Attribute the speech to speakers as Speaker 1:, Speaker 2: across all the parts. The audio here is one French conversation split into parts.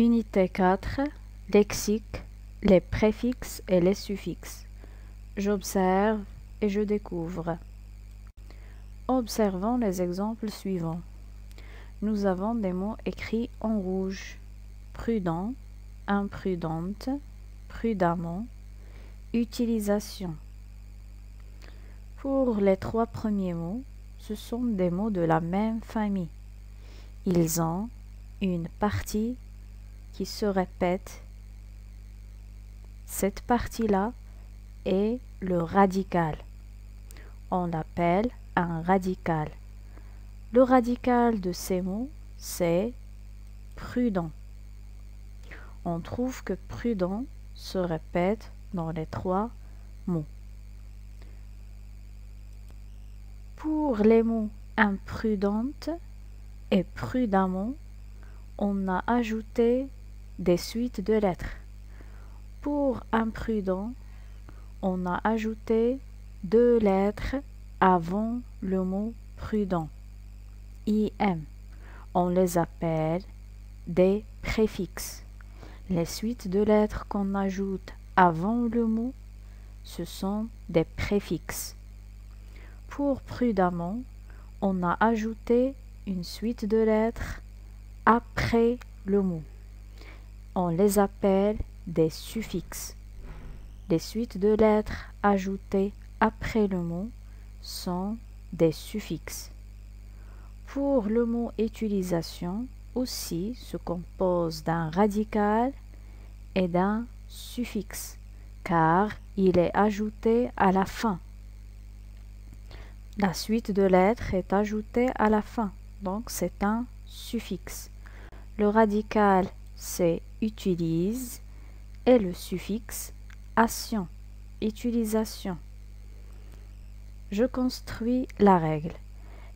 Speaker 1: Unité 4, lexique, les préfixes et les suffixes. J'observe et je découvre. Observons les exemples suivants. Nous avons des mots écrits en rouge. Prudent, imprudente, prudemment, utilisation. Pour les trois premiers mots, ce sont des mots de la même famille. Ils ont une partie qui se répète. Cette partie-là est le radical. On l'appelle un radical. Le radical de ces mots, c'est prudent. On trouve que prudent se répète dans les trois mots. Pour les mots imprudente et prudemment, on a ajouté des suites de lettres. Pour imprudent, on a ajouté deux lettres avant le mot prudent. IM. On les appelle des préfixes. Les suites de lettres qu'on ajoute avant le mot, ce sont des préfixes. Pour prudemment, on a ajouté une suite de lettres après le mot. On les appelle des suffixes. Les suites de lettres ajoutées après le mot sont des suffixes. Pour le mot utilisation, aussi se compose d'un radical et d'un suffixe, car il est ajouté à la fin. La suite de lettres est ajoutée à la fin, donc c'est un suffixe. Le radical, c'est utilise, et le suffixe, ation, utilisation. Je construis la règle.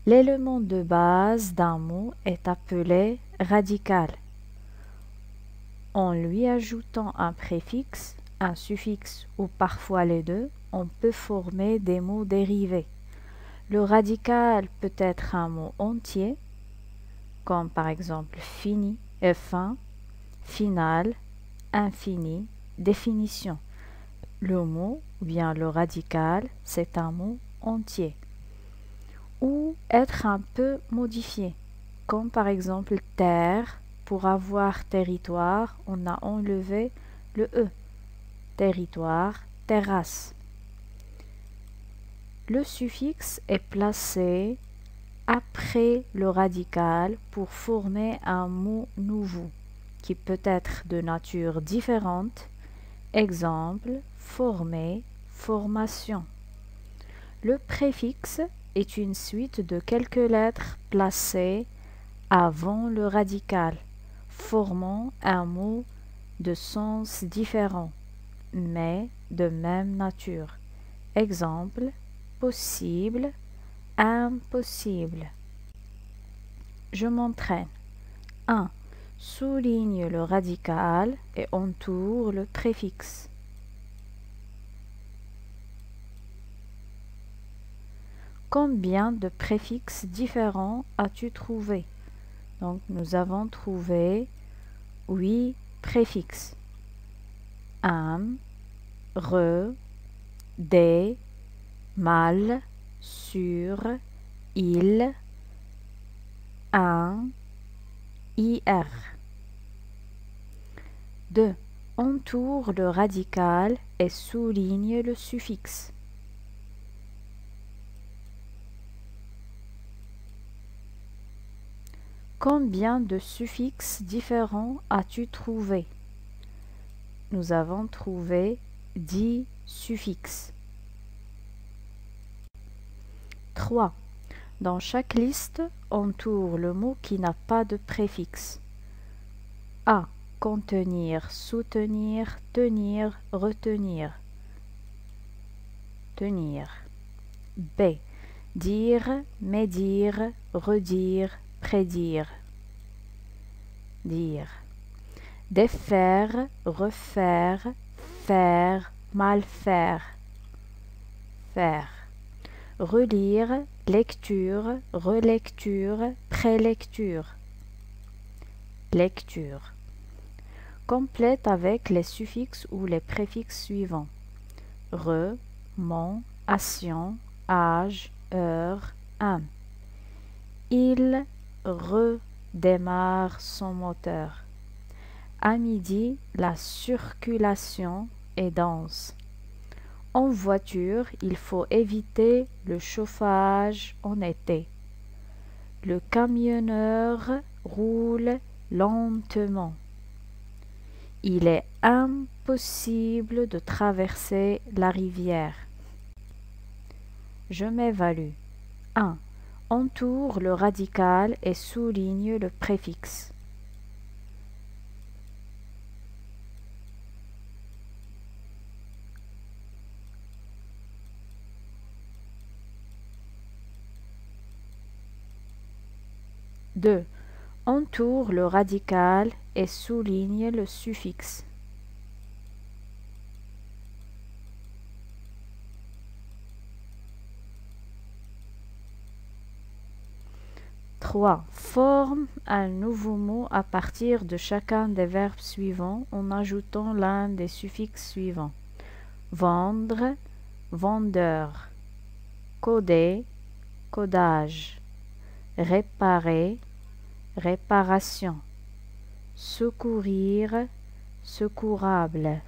Speaker 1: L'élément de base d'un mot est appelé radical. En lui ajoutant un préfixe, un suffixe ou parfois les deux, on peut former des mots dérivés. Le radical peut être un mot entier, comme par exemple fini, fin, final, infini, définition. Le mot ou bien le radical, c'est un mot entier. Ou être un peu modifié, comme par exemple terre. Pour avoir territoire, on a enlevé le E. Territoire, terrasse. Le suffixe est placé après le radical pour former un mot nouveau qui peut être de nature différente. Exemple, former, formation. Le préfixe est une suite de quelques lettres placées avant le radical, formant un mot de sens différent, mais de même nature. Exemple, possible, impossible. Je m'entraîne. 1. Souligne le radical et entoure le préfixe. Combien de préfixes différents as-tu trouvé? Donc, nous avons trouvé 8 préfixes. Am, re, des, mal, sur, il, un, ir. 2. Entoure le radical et souligne le suffixe. Combien de suffixes différents as-tu trouvé? Nous avons trouvé 10 suffixes. 3. Dans chaque liste, entoure le mot qui n'a pas de préfixe. A. Contenir, soutenir, tenir, retenir. Tenir. B. Dire, médire, redire, prédire. Dire. Défaire, refaire, faire, mal faire. Faire. Relire, lecture, relecture, prélecture. Lecture. Complète avec les suffixes ou les préfixes suivants. Re, mon, action, âge, heure, âme. Il redémarre son moteur. À midi, la circulation est dense. En voiture, il faut éviter le chauffage en été. Le camionneur roule lentement. Il est impossible de traverser la rivière. Je m'évalue. 1. Entoure le radical et souligne le préfixe. 2. Entoure le radical et souligne le suffixe. 3. Forme un nouveau mot à partir de chacun des verbes suivants en ajoutant l'un des suffixes suivants. Vendre, vendeur. Coder, codage. Réparer, réparation. Secourir, secourable.